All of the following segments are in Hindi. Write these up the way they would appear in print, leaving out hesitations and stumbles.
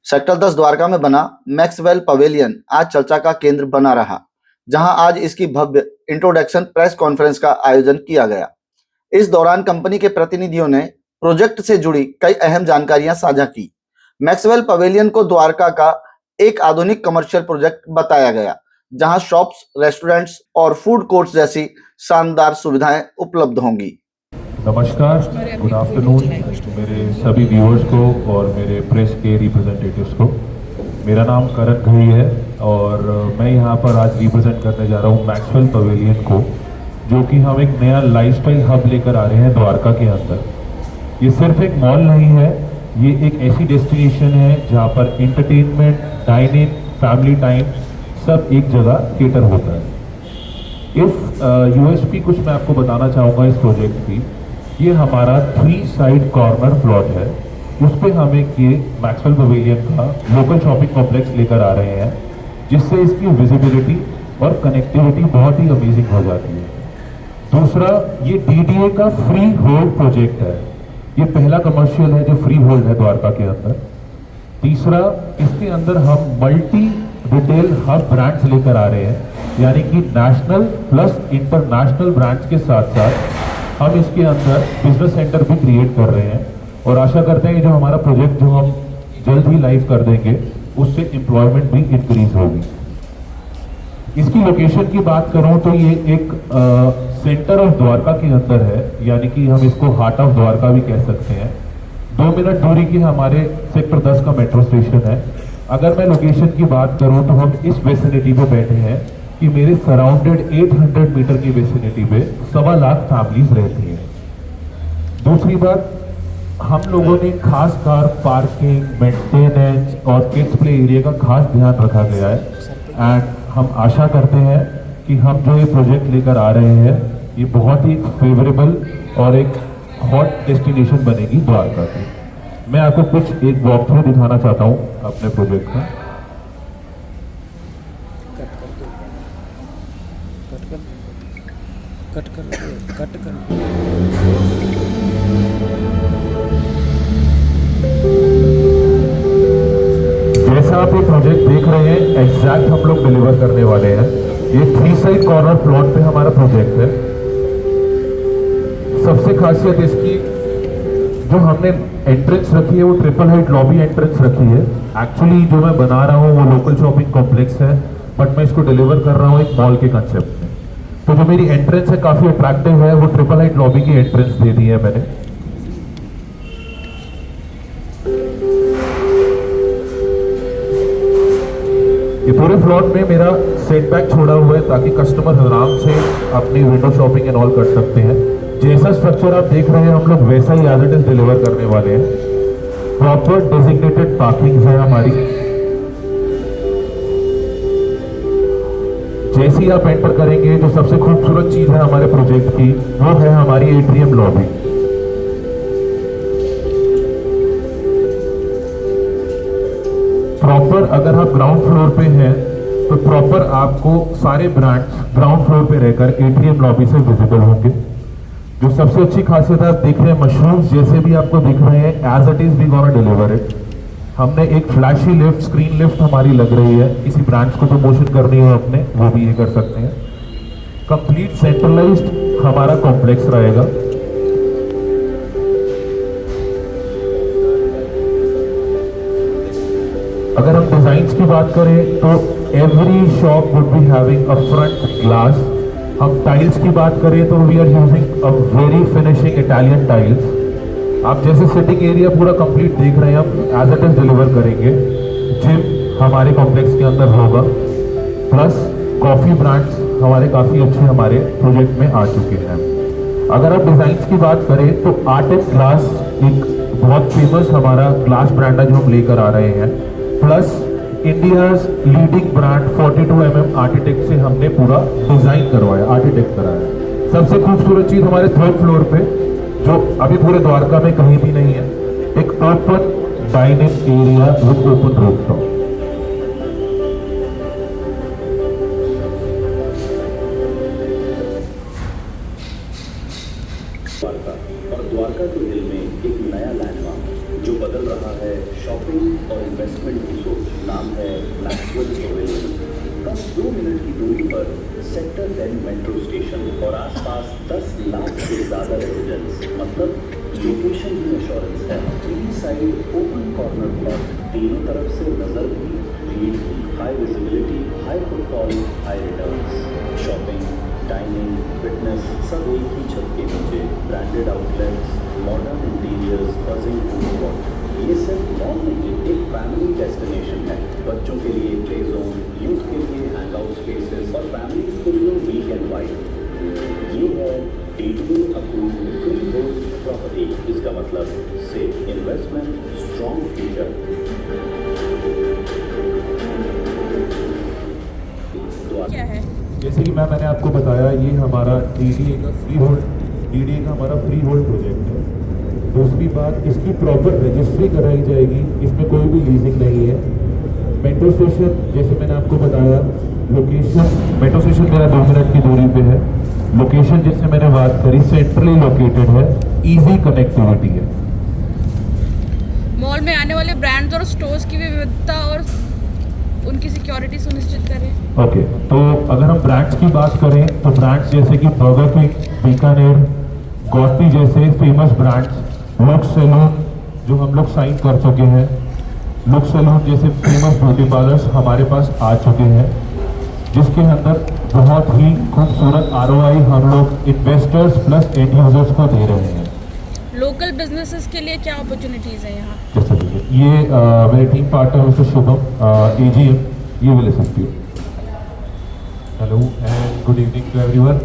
सेक्टर 10 द्वारका में बना मैक्सवेल पवेलियन आज चर्चा का केंद्र बना रहा, जहां आज इसकी भव्य इंट्रोडक्शन प्रेस कॉन्फ्रेंस का आयोजन किया गया। इस दौरान कंपनी के प्रतिनिधियों ने प्रोजेक्ट से जुड़ी कई अहम जानकारियां साझा की। मैक्सवेल पवेलियन को द्वारका का एक आधुनिक कमर्शियल प्रोजेक्ट बताया गया, जहां शॉप्स, रेस्टोरेंट्स और फूड कोर्ट्स जैसी शानदार सुविधाएं उपलब्ध होंगी। नमस्कार, गुड आफ्टरनून मेरे सभी व्यूअर्स को और मेरे प्रेस के रिप्रेजेंटेटिव्स को। मेरा नाम करण घई है और मैं यहाँ पर आज रिप्रेजेंट करने जा रहा हूँ मैक्सवेल पवेलियन को, जो कि हम एक नया लाइफस्टाइल हब लेकर आ रहे हैं द्वारका के अंदर। ये सिर्फ एक मॉल नहीं है, ये एक ऐसी डेस्टिनेशन है जहाँ पर एंटरटेनमेंट, डाइनिंग, फैमिली टाइम सब एक जगह केटर होता है। इस यूएसपी कुछ मैं आपको बताना चाहूँगा इस प्रोजेक्ट की। ये हमारा 3 साइड कॉर्नर प्लॉट है, उस पर हम एक ये मैक्सवेल पवेलियन का लोकल शॉपिंग कॉम्प्लेक्स लेकर आ रहे हैं, जिससे इसकी विजिबिलिटी और कनेक्टिविटी बहुत ही अमेजिंग हो जाती है। दूसरा, ये डीडीए का फ्री होल्ड प्रोजेक्ट है। ये पहला कमर्शियल है जो फ्री होल्ड है द्वारका के अंदर। तीसरा, इसके अंदर हम मल्टी रिटेल हब ब्रांड्स लेकर आ रहे हैं, यानी कि नेशनल प्लस इंटरनेशनल ब्रांड्स के साथ साथ हम इसके अंदर बिजनेस सेंटर भी क्रिएट कर रहे हैं और आशा करते हैं कि जो हमारा प्रोजेक्ट जो हम जल्द ही लाइव कर देंगे उससे एम्प्लॉयमेंट भी इंक्रीज होगी। इसकी लोकेशन की बात करूं तो ये एक सेंटर ऑफ द्वारका के अंदर है, यानी कि हम इसको हार्ट ऑफ द्वारका भी कह सकते हैं। 2 मिनट दूरी की हमारे सेक्टर 10 का मेट्रो स्टेशन है। अगर मैं लोकेशन की बात करूं तो हम इस वेसिनिटी पे बैठे हैं कि मेरे सराउंडेड 800 मीटर की वेसिनिटी पे 1.25 लाख फैमिलीज रहती हैं। दूसरी बात, हम लोगों ने खास कार पार्किंग, मेंटेनेंस और किड्स प्ले एरिया का खास ध्यान रखा गया है एंड हम आशा करते हैं कि हम जो ये प्रोजेक्ट लेकर आ रहे हैं ये बहुत ही फेवरेबल और एक हॉट डेस्टिनेशन बनेगी द्वारका की। मैं आपको कुछ एक वॉक थ्रू दिखाना चाहता हूँ अपने प्रोजेक्ट का। कट कर जैसा आप ये प्रोजेक्ट देख रहे हैं एग्जैक्ट हम लोग डिलीवर करने वाले हैं। ये 3 साइड कॉर्नर प्लॉट पे हमारा प्रोजेक्ट है। सबसे खासियत इसकी जो हमने एंट्रेंस रखी है वो ट्रिपल हाइट लॉबी एंट्रेंस रखी है। एक्चुअली जो मैं बना रहा हूँ वो लोकल शॉपिंग कॉम्प्लेक्स है, बट मैं इसको डिलीवर कर रहा हूँ एक मॉल के कंसेप्ट में। तो जो मेरी एंट्रेंस है काफी अट्रैक्टिव है, वो ट्रिपल हाइट लॉबी की एंट्रेंस दे दी है मैंने। ये पूरे फ्लोर में मेरा सेटबैक छोड़ा हुआ है ताकि कस्टमर आराम से अपनी विंडो शॉपिंग एंड ऑल कर सकते हैं। जैसा स्ट्रक्चर आप देख रहे हैं हम लोग वैसा ही एज इट इज डिलीवर करने वाले हैं। प्रॉपर डेजिग्नेटेड पार्किंग है हमारी। जैसे ही आप एंटर करेंगे जो सबसे खूबसूरत चीज है हमारे प्रोजेक्ट की वो है हमारी एट्रियम लॉबी। प्रॉपर अगर आप ग्राउंड फ्लोर पे हैं तो प्रॉपर आपको सारे ब्रांड्स ग्राउंड फ्लोर पे रहकर एट्रियम लॉबी से विजिबल होंगे। जो सबसे अच्छी खासियत है, आप देख रहे हैं मशरूम्स जैसे भी आपको दिख रहे हैं, as it is we gonna deliver it. हमने एक फ्लैशी लिफ्ट, स्क्रीन लिफ्ट हमारी लग रही है, किसी ब्रांड्स को प्रमोशन करनी हो अपने वो भी ये कर सकते हैं। कंप्लीट सेंट्रलाइज्ड हमारा कॉम्प्लेक्स रहेगा। अगर हम डिजाइन्स की बात करें तो every shop would be having a front glass. हम टाइल्स की बात करें तो we are using a very finishing Italian tiles. आप जैसे सिटिंग एरिया पूरा कंप्लीट देख रहे हैं, हम एज इट इज डिलीवर करेंगे। जिम हमारे कॉम्प्लेक्स के अंदर होगा, प्लस कॉफी ब्रांड्स हमारे काफी अच्छे हमारे प्रोजेक्ट में आ चुके हैं। अगर आप डिजाइन्स की बात करें तो आर्ट एंड ग्लास एक बहुत फेमस हमारा ग्लास ब्रांड है जो हम लेकर आ रहे हैं। Plus India's leading brand 42mm architect से हमने पूरा डिजाइन करवाया, आर्किटेक्ट कराया। सबसे खूबसूरत चीज हमारे 3rd फ्लोर पे जो अभी पूरे द्वारका में कहीं भी नहीं है, एक open dining area with open rooftop. Dwarka और द्वारका के दिल में एक नया लैंडमार्क जो बदल रहा है शॉपिंग और इन्वेस्टमेंट की सोच। नाम है मैक्सवेल पवेलियन। बस 2 मिनट की दूरी पर सेक्टर 10 मेट्रो स्टेशन और आसपास 10 लाख से ज़्यादा रेजिडेंट्स, मतलब लोकेशन भी इंश्योरेंस है। 3 साइड ओपन कॉर्नर प्लॉट, तीनों तरफ से नजर भी, भीड़ भी, high visibility, high footfall, high returns. Shopping, dining, fitness सब एक ही छत के नीचे। Branded outlets, modern interiors, buzzing food court. ये सिर्फ मॉल नहीं, एक फैमिली डेस्टिनेशन है। बच्चों के लिए प्ले जोन, यूथ के लिए हैंगआउट स्पेसेस और फैमिलीज के लिए वीकेंड वाइब। ये है डी2 अप्रूव्ड फ्री होल्ड प्रॉपर्टी। इसका मतलब सेफ इन्वेस्टमेंट, स्ट्रॉन्ग फ्यूचर। क्या है? जैसे कि मैंने आपको बताया, ये हमारा डीडीए का फ्री होल्ड प्रोजेक्ट है। दूसरी बात, इसकी प्रॉपर रजिस्ट्री कराई जाएगी, इसमें कोई भी लीजिंग नहीं है। मेट्रो स्टेशन जैसे मैंने आपको बताया, लोकेशन मेट्रो स्टेशन मेरा 2 मिनट की दूरी पे है। लोकेशन जैसे मैंने बात करी, सेंट्रली लोकेटेड है, इजी कनेक्टिविटी है। मॉल में आने वाले ब्रांड्स और स्टोर्स की भी विविधता और उनकी सिक्योरिटी सुनिश्चित करें। ओके, तो अगर हम ब्रांड्स की बात करें तो ब्रांड्स जैसे कि बर्गर किंग, बीकानेर, गॉस्पी जैसे फेमस ब्रांड्स, लुक्स सैलून जो हम लोग साइन कर चुके हैं, लुक्स सैलून जैसे फेमस ब्यूटी पार्लर्स हमारे पास आ चुके हैं, जिसके अंदर बहुत ही खूबसूरत ROI हम लोग इन्वेस्टर्स प्लस एंड यूजर्स को दे रहे हैं। लोकल बिजनेसेस के लिए क्या अपॉर्चुनिटीज हैं यहाँ? जैसे ये मेरे team partner mister Shubham AGM, ये भी ले सकती हो। Hello and good evening to everyone.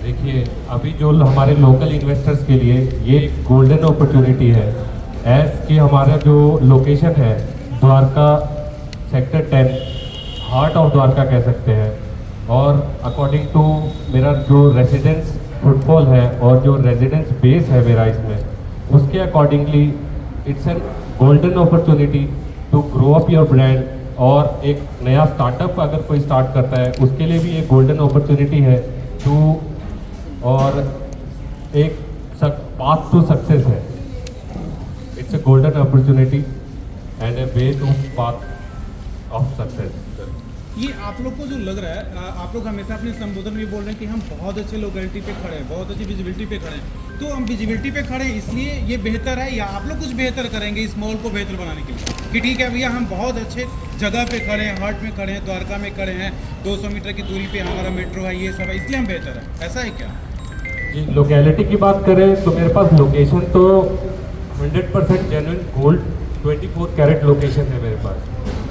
देखिए, अभी जो हमारे लोकल इन्वेस्टर्स के लिए ये एक गोल्डन अपॉर्चुनिटी है, एज कि हमारा जो लोकेशन है Dwarka sector 10, heart of Dwarka कह सकते हैं। और अकॉर्डिंग टू मेरा जो रेजिडेंस फुटफॉल है और जो रेजिडेंस बेस है मेरा इसमें, उसके accordingly it's an golden opportunity to grow up your brand. और एक नया स्टार्टअप अगर कोई स्टार्ट करता है उसके लिए भी एक गोल्डन अपॉर्चुनिटी है टू, और एक पाथ टू सक्सेस है। It's a golden opportunity and a way to path of success. ये आप लोग को जो लग रहा है, आप लोग हमेशा अपने संबोधन में बोल रहे हैं कि हम बहुत अच्छे लोकेलिटी पे खड़े हैं, बहुत अच्छी विजिबिलिटी पे खड़े हैं। तो हम विजिबिलिटी पे खड़े हैं इसलिए ये बेहतर है, या आप लोग कुछ बेहतर करेंगे इस मॉल को बेहतर बनाने के लिए कि ठीक है भैया हम बहुत अच्छे जगह पे खड़े हैं, हार्ट में खड़े हैं, द्वारका में खड़े हैं, 200 मीटर की दूरी पे हमारा मेट्रो है, ये सब है, इसलिए हम बेहतर है, ऐसा है क्या? जी, लोकेलिटी की बात करें तो मेरे पास लोकेशन तो 100% जेन्युइन गोल्ड 24 कैरेट लोकेशन है मेरे पास।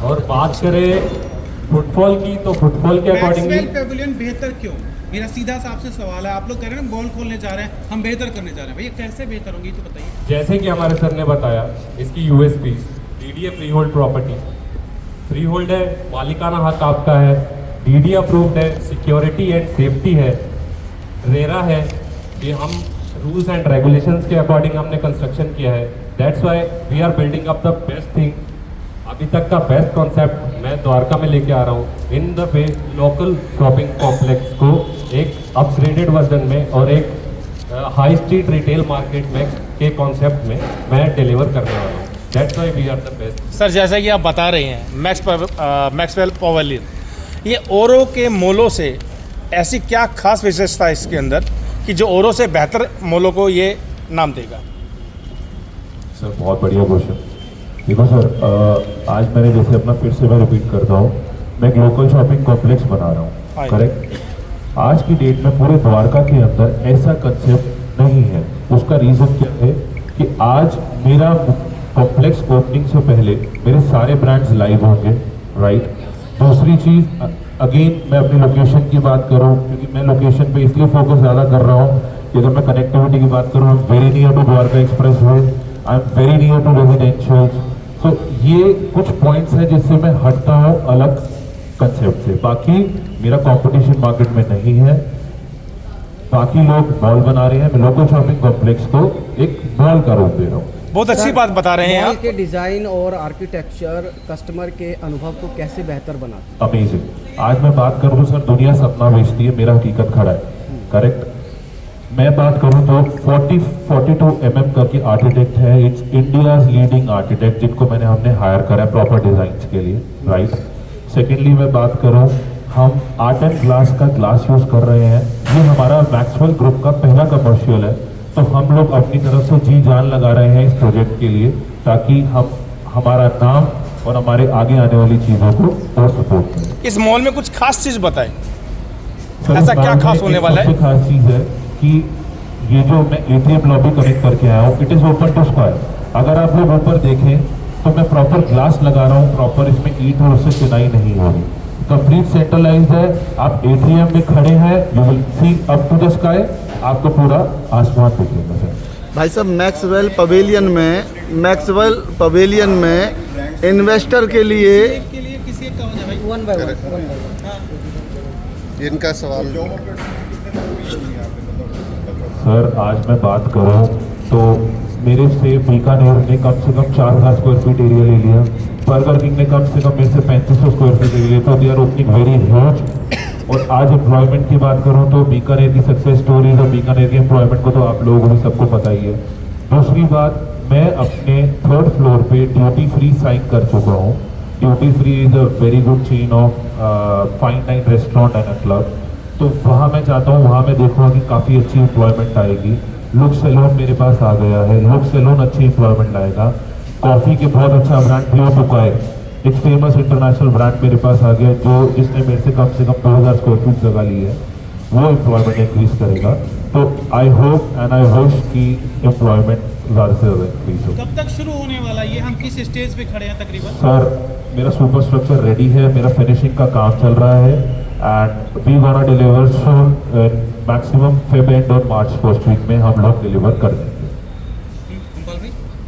और बात करें फुटफॉल की, तो फुटफॉल के अकॉर्डिंगली मैक्सवेल पवेलियन बेहतर क्यों? मेरा सीधा सा आपसे सवाल है। आप लोग कह रहे हैं ना मॉल खोलने जा रहे हैं, हम बेहतर करने जा रहे हैं, भैया कैसे बेहतर होंगी तो बताइए। जैसे कि हमारे सर ने बताया, इसकी USPs, DDA free hold property, free hold है, मालिकाना हक आपका है, DD अप्रूव्ड है, सिक्योरिटी एंड सेफ्टी है, रेरा है कि हम रूल्स एंड रेगुलेशंस के अकॉर्डिंग हमने कंस्ट्रक्शन किया है। That's why we are building up the best thing. अभी तक का बेस्ट कॉन्सेप्ट मैं द्वारका में लेके आ रहा हूँ in the way local shopping complex को एक अपग्रेडेड वर्जन में और एक हाई स्ट्रीट रिटेल मार्केट में के कॉन्सेप्ट में मैं डिलीवर करने वाला हूँ। That's why we are the best. Sir जैसा कि आप बता रहे हैं मैक्सवेल पवेलियन, ये औरों के मॉलों से ऐसी क्या खास विशेषता है इसके अंदर कि जो औरों से बेहतर मॉलों को ये नाम देगा? सर बहुत बढ़िया क्वेश्चन। देखो सर, आज मैंने जैसे अपना फिर से मैं रिपीट करता हूँ, मैं एक लोकल शॉपिंग कॉम्प्लेक्स बना रहा हूँ, करेक्ट। आज की डेट में पूरे द्वारका के अंदर ऐसा कंसेप्ट नहीं है। उसका रीज़न क्या है कि आज मेरा कॉम्प्लेक्स ओपनिंग से पहले मेरे सारे ब्रांड्स लाइव होंगे, राइट। दूसरी चीज़, अगेन मैं अपनी लोकेशन की बात करूँ, क्योंकि मैं लोकेशन पे इसलिए फोकस ज़्यादा कर रहा हूँ कि अगर मैं कनेक्टिविटी की बात करूँ, very near to Dwarka expressway, I am very near to residential. So ये कुछ पॉइंट्स हैं जिससे मैं हटता हूँ अलग कंसेप्ट से। बाकी मेरा कंपटीशन मार्केट में नहीं है। बाकी लोग मॉल बना रहे हैं, मैं लोकल शॉपिंग कॉम्प्लेक्स को एक मॉल का रूप दे रहा हूँ। बहुत अच्छी बात बता रहे हैं मॉल आप। के डिज़ाइन और आर्किटेक्चर कस्टमर के अनुभव को कैसे बेहतर बनाते हैं? अमेजिंग। आज मैं बात करूँ सर, दुनिया सपना बेचती है, मेरा हकीकत खड़ा है, करेक्ट। मैं बात करूं तो 42 mm का की आर्किटेक्ट है, इट्स इंडियाज लीडिंग आर्किटेक्ट जिनको हमने हायर करा है प्रॉपर डिजाइन के लिए, राइट। सेकेंडली मैं बात करूं, हम आर्ट एंड ग्लास का ग्लास यूज कर रहे हैं। ये हमारा मैक्सवेल ग्रुप का पहला कमर्शियल है, तो हम लोग अपनी तरफ से जी जान लगा रहे हैं इस प्रोजेक्ट के लिए, ताकि हम हमारा नाम और हमारे आगे आने वाली चीज़ों को और सपोर्ट करें। इस मॉल में कुछ खास चीज़ बताएं। सर, ऐसा क्या मॉल खास में होने एक वाला है? सबसे खास चीज़ है कि ये जो मैं एटीएम लॉबी कनेक्ट करके आया हूँ, it is open to square. अगर आप लोग ऊपर देखें तो मैं प्रॉपर ग्लास लगा रहा हूँ, प्रॉपर इसमें ईंट और उससे चिनाई नहीं हो रही, कंप्लीट सेंट्रलाइज्ड है। आप एटीएम में खड़े हैं, you will see up to the sky, आपको पूरा आसमान दिखेगा सर। भाई साहब, मैक्सवेल पवेलियन में इन्वेस्टर के लिए किसी एक का हो जाए भाई। One by one. इनका सवाल सर, आज मैं बात करूं तो मेरे से बीकानेर ने कम से कम 4000 स्क्वायर फीट एरिया ले लिया, बर्गर किंग ने कम से कम मेरे से 3500 स्क्वायर फीट एरिया लिया, तो they are opening very huge. और आज एम्प्लॉयमेंट की बात करूं तो बीकानेर की सक्सेस स्टोरीज और बीकानेर के एम्प्लॉयमेंट को तो आप लोगों को भी सबको पता ही है। दूसरी बात, मैं अपने 3rd फ्लोर पे ड्यूटी फ्री साइन कर चुका हूँ। Duty free is a very good chain of fine dine restaurant and a club, तो वहाँ मैं चाहता हूँ, वहाँ मैं देखूँगा कि काफ़ी अच्छी एम्प्लॉयमेंट आएगी। लुक सैलून मेरे पास आ गया है, लुक सैलून अच्छी एम्प्लॉयमेंट लाएगा। कॉफ़ी के बहुत अच्छा ब्रांड प्योर टुकाई, एक फेमस इंटरनेशनल ब्रांड मेरे पास आ गया, जो जिसने मेरे से कम 2000 स्क्वायर फीट जगह ली है, वो एम्प्लॉयमेंट इंक्रीज करेगा। तो I hope and I wish कि एम्प्लॉयमेंट ज़्यादा से ज़्यादा इंक्रीज हो। कब तक शुरू होने वाला है? ये हम किस स्टेज पे खड़े हैं तकरीबन? सर, मेरा सुपर स्ट्रक्चर रेडी है, मेरा फिनिशिंग का काम चल रहा है, and we gonna deliver soon, maximum Feb and और मार्च फर्स्ट वीक में हम लोग डिलीवर कर देंगे।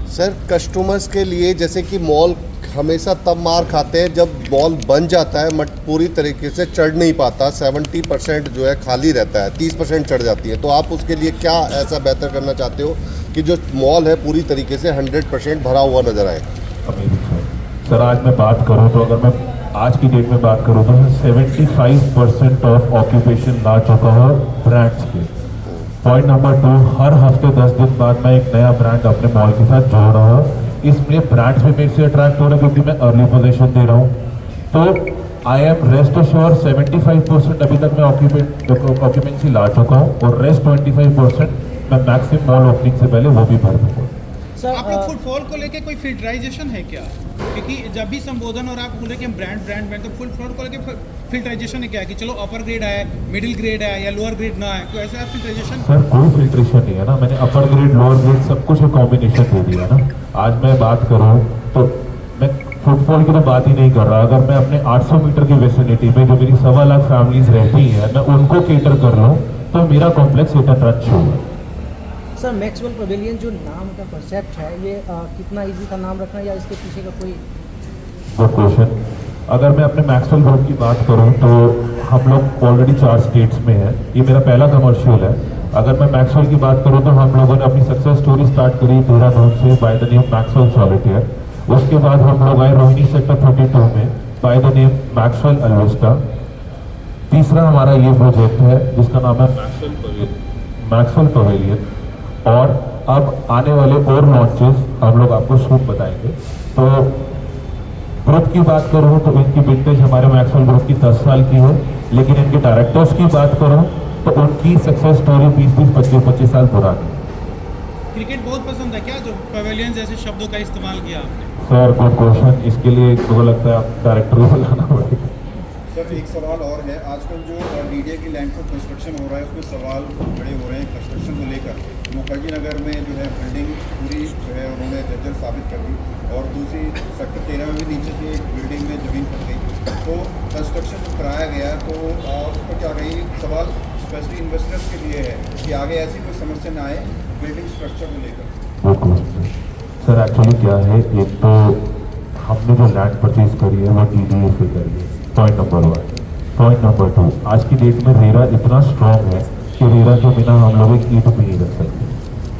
सर, कस्टमर्स के लिए जैसे कि मॉल हमेशा तब मार खाते हैं जब मॉल बन जाता है, बट पूरी तरीके से चढ़ नहीं पाता, 70% जो है खाली रहता है, 30% चढ़ जाती है। तो आप उसके लिए क्या ऐसा बेहतर करना चाहते हो कि जो मॉल है पूरी तरीके से 100% भरा हुआ नजर आए? सर, आज मैं बात करूं तो अगर मैं आज की डेट में बात करूं तो 75% ऑफ ऑक्यूपेशन ला चुका है ब्रांड्स के। पॉइंट नंबर 2, हर हफ्ते 10 दिन बाद मैं एक नया ब्रांड अपने मॉल के साथ जोड़ रहा हूँ। इसलिए ब्रांड्स भी मेरे से अट्रैक्ट हो रहे हैं क्योंकि मैं अर्ली पोजीशन दे रहा हूँ। तो आई एम रेस्ट अश्योर 75% अभी तक मैं ऑक्यूपेंसी ला चुका हूँ, और रेस्ट 25% मैं मैक्सिमम मॉल ओपनिंग से पहले वो भी भर दूँगा। आप लोग फुटफॉल को लेके कोई फिल्टराइजेशन है क्या? क्योंकि जब भी संबोधन और आप बोल रहे कि हम ब्रांड तो फुटफॉल को लेके फिल्टराइजेशन है क्या, कि चलो अपर ग्रेड आए, मिडिल ग्रेड है या लोअर ग्रेड ना है, तो ऐसा फिल्टराइजेशन? सर, कोई फिल्ट्रेशन नहीं है ना, मैंने अपर ग्रेड लोअर ग्रेड सब कुछ कॉम्बिनेशन दे दिया ना। आज मैं बात करूँ तो मैं फुटफॉल की तो बात ही नहीं कर रहा। अगर मैं अपने 800 मीटर की वेसिनिटी में जो मेरी 1.25 लाख फैमिलीज रहती हैं, मैं उनको केटर कर लूँ तो मेरा कॉम्प्लेक्स हिट एंड रन होगा। सर, मैक्सवेल पवेलियन जो नाम का कॉन्सेप्ट है, ये कितना इजी था नाम रखना, या इसके पीछे का कोई? Good question. अगर मैं अपने मैक्सवेल ग्रुप की बात करूं तो हम लोग ऑलरेडी 4 स्टेट्स में हैं, ये मेरा पहला कमर्शियल है। अगर मैं मैक्सवेल की बात करूं तो हम लोगों ने अपनी सक्सेस स्टोरी स्टार्ट करी देहरादून से by the name Maxwell solitaire. उसके बाद हम लोग आए रोहिणी सेक्टर 32 में बाय द नेम मैक्सवेल अल्वेस्टा। तीसरा हमारा ये प्रोजेक्ट है जिसका नाम है मैक्सवेल पवेलियन, और अब आने वाले और लॉन्चेस हम लोग आपको सूट बताएंगे। तो ग्रुप की बात करूँ तो इनकी विंटेज हमारे मैक्सवेल ग्रुप की 10 साल की है, लेकिन इनके डायरेक्टर्स की बात करूँ तो उनकी सक्सेस स्टोरी 20-25 साल पुरानी। क्रिकेट बहुत पसंद है क्या, जो पवेलियन जैसे शब्दों का इस्तेमाल किया आपने? Sir, good question. इसके लिए मुझे लगता है आप डायरेक्टर को बुलाना पड़ेगा। सर, एक सवाल और है। आजकल जो मीडिया की लैंड पर कंस्ट्रक्शन हो रहा है उसमें सवाल खड़े हो रहे हैं कंस्ट्रक्शन को लेकर। मुखर्जी नगर में जो है बिल्डिंग पूरी जो है उन्होंने जर्जर साबित कर दी, और दूसरी सेक्टर 13 में भी नीचे से एक बिल्डिंग में ज़मीन फट गई। तो कंस्ट्रक्शन जो कराया गया तो उस पर क्या कही सवाल स्पेशली इन्वेस्टर्स के लिए है कि आगे ऐसी कोई समस्या ना आए बिल्डिंग स्ट्रक्चर को लेकर। सर, एक्चुअली क्या है, एक तो हमने जो लैंड परचेज करी है वो DDA से करी है, पॉइंट नंबर 1। पॉइंट नंबर 2, आज की डेट में रेरा इतना स्ट्रॉन्ग है कि रेरा के बिना हम लोग एक ईंट भी नहीं रख सकते।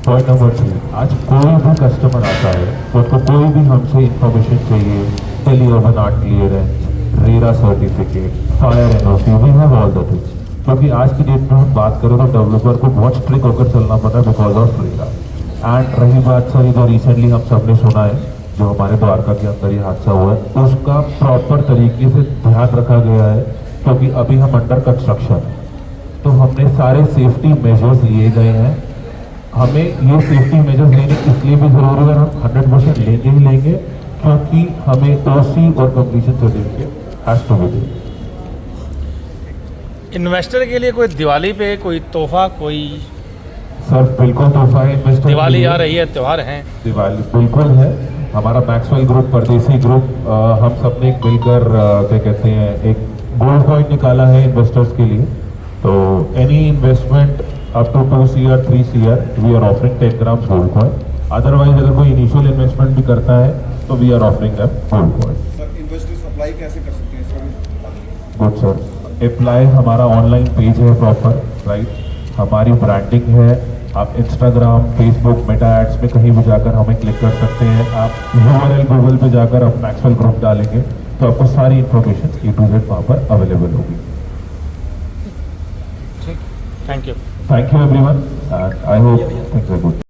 पॉइंट नंबर 3, आज कोई भी कस्टमर आता है तो उसको कोई भी हमसे इंफॉर्मेशन चाहिए, tele urban art clearance, RERA certificate, fire NOC, we have all the things. क्योंकि आज की डेट में हम बात करें तो डेवलपर को बहुत स्ट्रिक्ट होकर चलना पड़ रहा है बिकॉज ऑफ रेरा। एंड रही बात सर जो रिसेंटली हम सब ने सुना है जो हमारे द्वारका के अंदर ये हादसा हुआ है उसका प्रॉपर तरीके से ध्यान रखा गया है क्योंकि अभी हम अंडर कंस्ट्रक्शन तो हमने सारे सेफ्टी मेजर्स लिए गए हैं। हमें ये सेफ्टी मेजर्स लेने इसलिए भी जरूरी है हम 100% लेंगे ही लेंगे क्योंकि हमें OC और completion certificate has to be there. Investor के लिए कोई दिवाली पे कोई तोहफा कोई सर बिल्कुल तोहफा है इन्वेस्टर दिवाली आ रही है त्यौहार हैं दिवाली बिल्कुल है। हमारा मैक्सवेल ग्रुप परदेसी ग्रुप हम सब ने मिलकर क्या कहते हैं एक गोल्ड कॉइन निकाला है इन्वेस्टर्स के लिए। तो any investment up to 2 CR 3 CR we are offering 10 grams gold coin. Otherwise अगर कोई इनिशियल इन्वेस्टमेंट भी करता है तो we are offering them gold coin. Sir investor supply कैसे कर सकते हैं इसका? गुड सर अप्लाई हमारा ऑनलाइन पेज है प्रॉपर राइट। हमारी ब्रांडिंग है आप इंस्टाग्राम फेसबुक मेटा एड्स में कहीं भी जाकर हमें क्लिक कर सकते हैं। आप URL गूगल पे जाकर आप मैक्सवेल ग्रुप डालेंगे तो आपको सारी इन्फॉर्मेशन A to Z वहाँ पर अवेलेबल होगी। Thank you. Thank you everyone and I hope things are good.